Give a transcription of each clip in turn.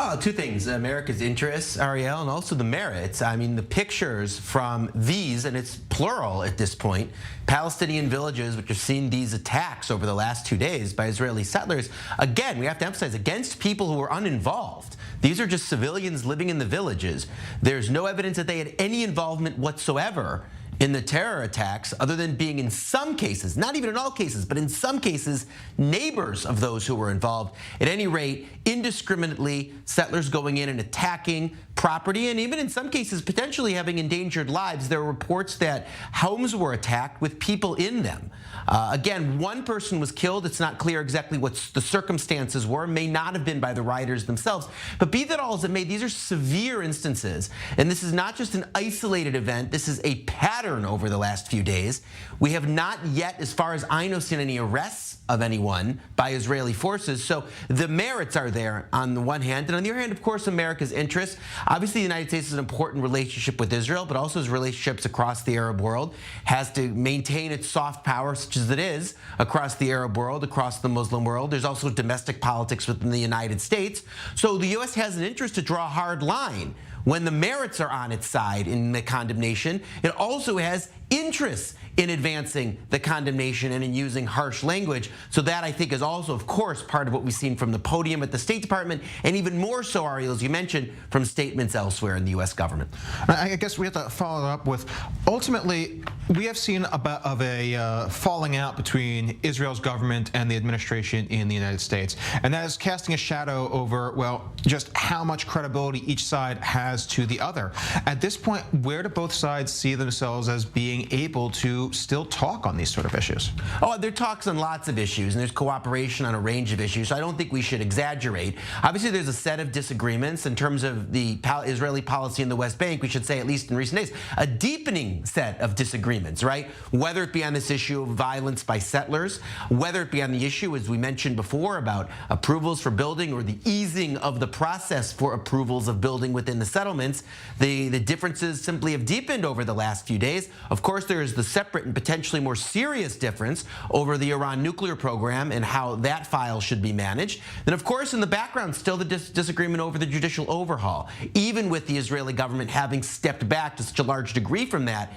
Well, two things: America's interests, Ariel, and also the merits. I mean, the pictures from these, and it's plural at this point, Palestinian villages which have seen these attacks over the last 2 days by Israeli settlers. Again, we have to emphasize, against people who are uninvolved. These are just civilians living in the villages. There's no evidence that they had any involvement whatsoever in the terror attacks, other than being, in some cases, not even in all cases, but in some cases, neighbors of those who were involved. At any rate, indiscriminately, settlers going in and attacking property, and even in some cases potentially having endangered lives. There are reports that homes were attacked with people in them. Again, one person was killed. It's not clear exactly what the circumstances were. May not have been by the rioters themselves. But be that all as it may, these are severe instances. And this is not just an isolated event. This is a pattern over the last few days. We have not yet, as far as I know, seen any arrests of anyone by Israeli forces. So the merits are there on the one hand. And on the other hand, of course, America's interests. Obviously, the United States has an important relationship with Israel, but also its relationships across the Arab world, has to maintain its soft power, such as it is, across the Arab world, across the Muslim world. There's also domestic politics within the United States. So the U.S. has an interest to draw a hard line when the merits are on its side in the condemnation. It also has interests in advancing the condemnation and in using harsh language. So that, I think, is also, of course, part of what we've seen from the podium at the State Department, and even more so, Ariel, as you mentioned, from statements elsewhere in the U.S. government. I guess we have to follow up with, ultimately, we have seen a bit of a falling out between Israel's government and the administration in the United States. And that is casting a shadow over, well, just how much credibility each side has to the other. At this point, where do both sides see themselves as being able to still talk on these sort of issues? Oh, there are talks on lots of issues, and there's cooperation on a range of issues, so I don't think we should exaggerate. Obviously, there's a set of disagreements in terms of the Israeli policy in the West Bank. We should say, at least in recent days, a deepening set of disagreements, right? Whether it be on this issue of violence by settlers, whether it be on the issue, as we mentioned before, about approvals for building or the easing of the process for approvals of building within the settlements. The differences simply have deepened over the last few days. Of course, there is the separate and potentially more serious difference over the Iran nuclear program and how that file should be managed. Then, of course, in the background, still the disagreement over the judicial overhaul, even with the Israeli government having stepped back to such a large degree from that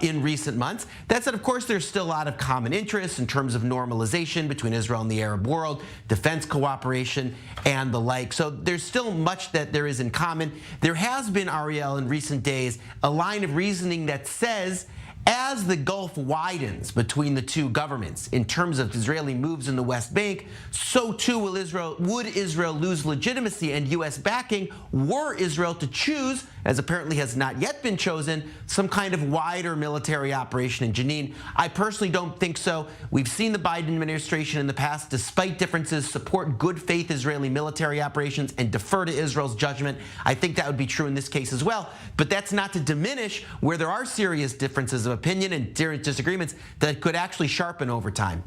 in recent months. That said, of course, there's still a lot of common interests in terms of normalization between Israel and the Arab world, defense cooperation, and the like. So there's still much that there is in common. There has been, Ariel, in recent days, a line of reasoning that says, as the gulf widens between the two governments in terms of Israeli moves in the West Bank, so too would Israel lose legitimacy and U.S. backing were Israel to choose, as apparently has not yet been chosen, some kind of wider military operation in Jenin. I personally don't think so. We've seen the Biden administration in the past, despite differences, support good faith Israeli military operations and defer to Israel's judgment. I think that would be true in this case as well. But that's not to diminish where there are serious differences of opinion and disagreements that could actually sharpen over time.